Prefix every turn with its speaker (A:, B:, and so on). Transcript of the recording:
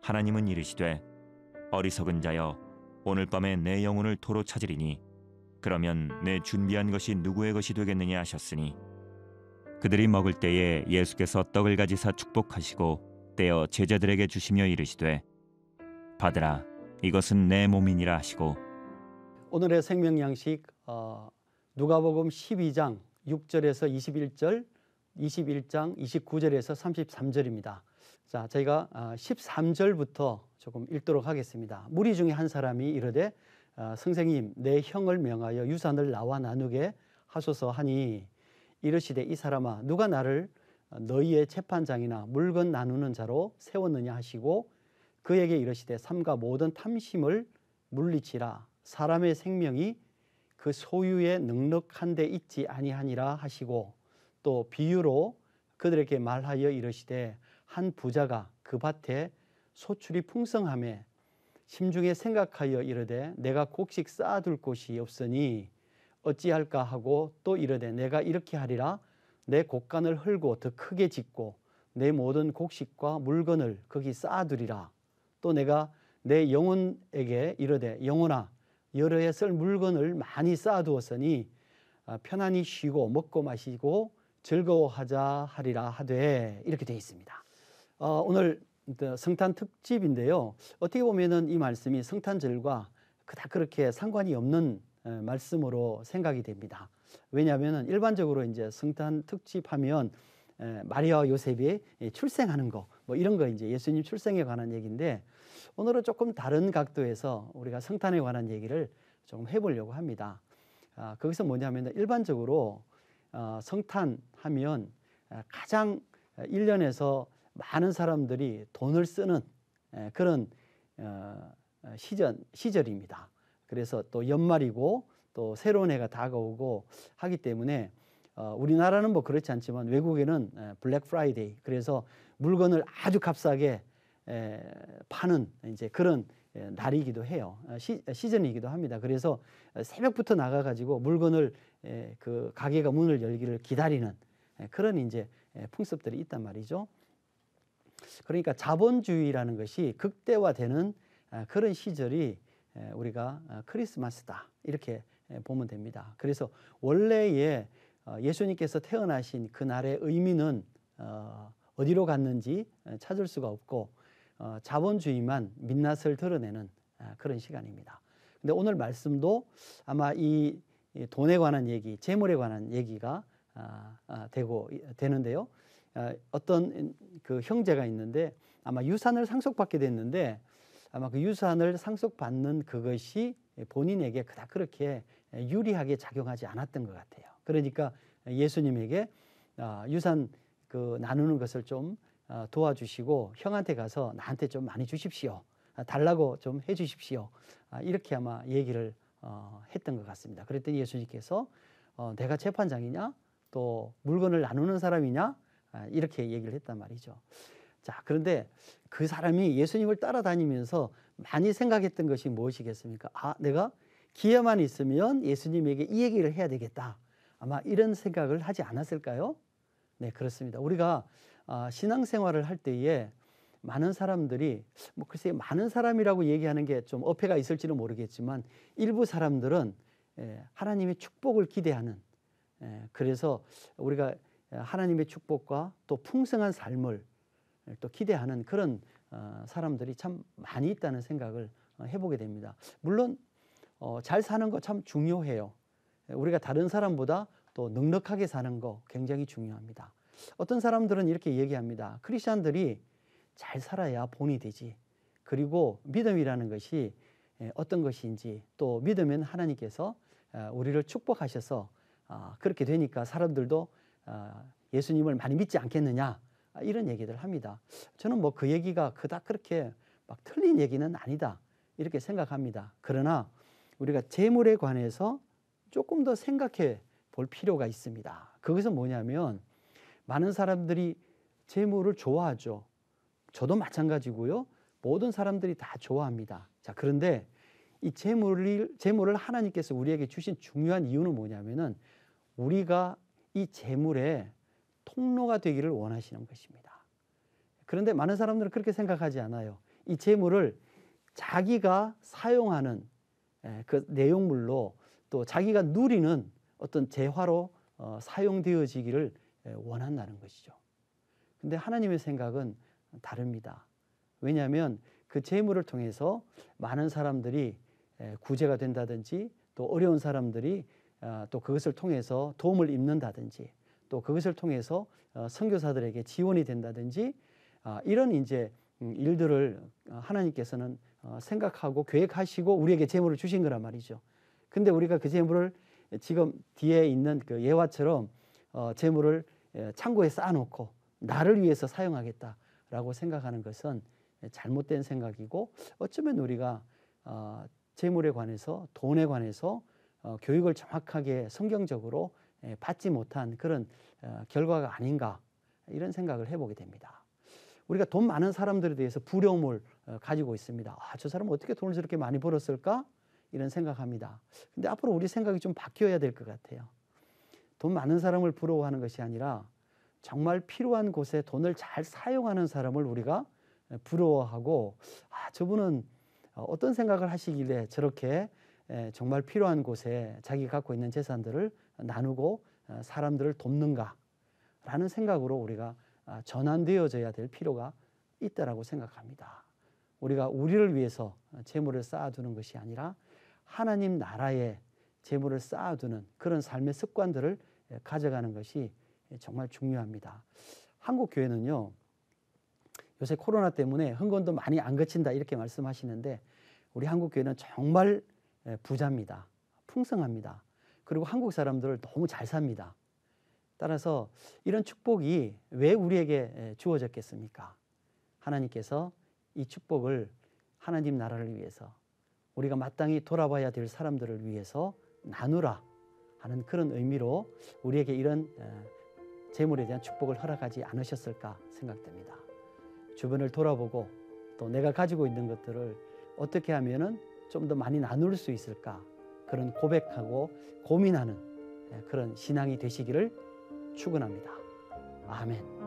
A: 하나님은 이르시되 어리석은 자여 오늘 밤에 내 영혼을 도로 찾으리니 그러면 내 준비한 것이 누구의 것이 되겠느냐 하셨으니 그들이 먹을 때에 예수께서 떡을 가지사 축복하시고 떼어 제자들에게 주시며 이르시되 받으라 이것은 내 몸이니라 하시고.
B: 오늘의 생명 양식 누가복음 12장 6절에서 21절, 21장 29절에서 33절입니다. 자, 저희가 13절부터 조금 읽도록 하겠습니다. 무리 중에 한 사람이 이르되 선생님 내 형을 명하여 유산을 나와 나누게 하소서 하니 이르시되 이 사람아 누가 나를 너희의 재판장이나 물건 나누는 자로 세웠느냐 하시고 그에게 이르시되 삼가 모든 탐심을 물리치라. 사람의 생명이 그 소유에 넉넉한 데 있지 아니하니라 하시고 또 비유로 그들에게 말하여 이르시되 한 부자가 그 밭에 소출이 풍성하매 심중에 생각하여 이르되 내가 곡식 쌓아둘 곳이 없으니 어찌할까 하고 또 이르되 내가 이렇게 하리라. 내 곡간을 헐고 더 크게 짓고 내 모든 곡식과 물건을 거기 쌓아두리라. 또 내가 내 영혼에게 이르되 영혼아 여러 해 쓸 물건을 많이 쌓아두었으니 편안히 쉬고 먹고 마시고 즐거워하자 하리라 하되 이렇게 되어 있습니다. 오늘 성탄 특집인데요. 어떻게 보면은 이 말씀이 성탄절과 그닥 그렇게 상관이 없는 말씀으로 생각이 됩니다. 왜냐하면 일반적으로 이제 성탄 특집하면 마리아와 요셉이 출생하는 거, 뭐 이런 거 이제 예수님 출생에 관한 얘기인데 오늘은 조금 다른 각도에서 우리가 성탄에 관한 얘기를 좀 해보려고 합니다. 거기서 뭐냐면 일반적으로 성탄하면 가장 1년에서 많은 사람들이 돈을 쓰는 그런 시절입니다. 그래서 또 연말이고 또 새로운 해가 다가오고 하기 때문에 우리나라는 뭐 그렇지 않지만 외국에는 블랙 프라이데이, 그래서 물건을 아주 값싸게 파는 이제 그런 날이기도 해요. 시즌이기도 합니다. 그래서 새벽부터 나가가지고 물건을 그 가게가 문을 열기를 기다리는 그런 이제 풍습들이 있단 말이죠. 그러니까 자본주의라는 것이 극대화되는 그런 시절이 우리가 크리스마스다 이렇게 보면 됩니다. 그래서 원래의 예수님께서 태어나신 그날의 의미는 어디로 갔는지 찾을 수가 없고 자본주의만 민낯을 드러내는 그런 시간입니다. 근데 오늘 말씀도 아마 이 돈에 관한 얘기, 재물에 관한 얘기가 되는데요. 어떤 그 형제가 있는데 아마 유산을 상속받게 됐는데 아마 그 유산을 상속받는 그것이 본인에게 그닥 그렇게 유리하게 작용하지 않았던 것 같아요. 그러니까 예수님에게 유산 그 나누는 것을 좀 도와주시고 형한테 가서 나한테 좀 많이 주십시오. 달라고 좀 해주십시오. 이렇게 아마 얘기를 했던 것 같습니다. 그랬더니 예수님께서 내가 재판장이냐? 또 물건을 나누는 사람이냐? 이렇게 얘기를 했단 말이죠. 자, 그런데 그 사람이 예수님을 따라다니면서 많이 생각했던 것이 무엇이겠습니까? 내가 기회만 있으면 예수님에게 이 얘기를 해야 되겠다. 아마 이런 생각을 하지 않았을까요? 네, 그렇습니다. 우리가 신앙생활을 할 때에 많은 사람들이 뭐 글쎄 많은 사람이라고 얘기하는 게 좀 어폐가 있을지는 모르겠지만 일부 사람들은 하나님의 축복을 기대하는, 그래서 우리가 하나님의 축복과 또 풍성한 삶을 또 기대하는 그런 사람들이 참 많이 있다는 생각을 해보게 됩니다. 물론 잘 사는 거 참 중요해요. 우리가 다른 사람보다 또 넉넉하게 사는 거 굉장히 중요합니다. 어떤 사람들은 이렇게 얘기합니다. 크리스찬들이 잘 살아야 본이 되지. 그리고 믿음이라는 것이 어떤 것인지, 또 믿으면 하나님께서 우리를 축복하셔서 그렇게 되니까 사람들도 예수님을 많이 믿지 않겠느냐, 이런 얘기들 합니다. 저는 뭐 그 얘기가 그닥 그렇게 막 틀린 얘기는 아니다 이렇게 생각합니다. 그러나 우리가 재물에 관해서 조금 더 생각해 볼 필요가 있습니다. 그것은 뭐냐면 많은 사람들이 재물을 좋아하죠. 저도 마찬가지고요. 모든 사람들이 다 좋아합니다. 자, 그런데 이 재물을 하나님께서 우리에게 주신 중요한 이유는 뭐냐면은 우리가 이 재물의 통로가 되기를 원하시는 것입니다. 그런데 많은 사람들은 그렇게 생각하지 않아요. 이 재물을 자기가 사용하는 그 내용물로 또 자기가 누리는 어떤 재화로 사용되어지기를 원한다는 것이죠. 근데 하나님의 생각은 다릅니다. 왜냐하면 그 재물을 통해서 많은 사람들이 구제가 된다든지 또 어려운 사람들이 또 그것을 통해서 도움을 입는다든지 또 그것을 통해서 선교사들에게 지원이 된다든지 이런 이제 일들을 하나님께서는 생각하고 계획하시고 우리에게 재물을 주신 거란 말이죠. 근데 우리가 그 재물을 지금 뒤에 있는 그 예화처럼 재물을 창고에 쌓아놓고 나를 위해서 사용하겠다라고 생각하는 것은 잘못된 생각이고 어쩌면 우리가 재물에 관해서 돈에 관해서 교육을 정확하게 성경적으로 받지 못한 그런 결과가 아닌가 이런 생각을 해보게 됩니다. 우리가 돈 많은 사람들에 대해서 부러움을 가지고 있습니다. 저 사람은 어떻게 돈을 저렇게 많이 벌었을까? 이런 생각합니다. 근데 앞으로 우리 생각이 좀 바뀌어야 될 것 같아요. 돈 많은 사람을 부러워하는 것이 아니라 정말 필요한 곳에 돈을 잘 사용하는 사람을 우리가 부러워하고 저분은 어떤 생각을 하시길래 저렇게 정말 필요한 곳에 자기가 갖고 있는 재산들을 나누고 사람들을 돕는가 라는 생각으로 우리가 전환되어져야 될 필요가 있다라고 생각합니다. 우리가 우리를 위해서 재물을 쌓아두는 것이 아니라 하나님 나라에 재물을 쌓아두는 그런 삶의 습관들을 가져가는 것이 정말 중요합니다. 한국 교회는요, 요새 코로나 때문에 흥건도 많이 안 그친다 이렇게 말씀하시는데 우리 한국 교회는 정말 부자입니다. 풍성합니다. 그리고 한국 사람들을 너무 잘 삽니다. 따라서 이런 축복이 왜 우리에게 주어졌겠습니까? 하나님께서 이 축복을 하나님 나라를 위해서 우리가 마땅히 돌아봐야 될 사람들을 위해서 나누라 하는 그런 의미로 우리에게 이런 재물에 대한 축복을 허락하지 않으셨을까 생각됩니다. 주변을 돌아보고 또 내가 가지고 있는 것들을 어떻게 하면은 좀 더 많이 나눌 수 있을까 그런 고백하고 고민하는 그런 신앙이 되시기를 축원합니다. 아멘.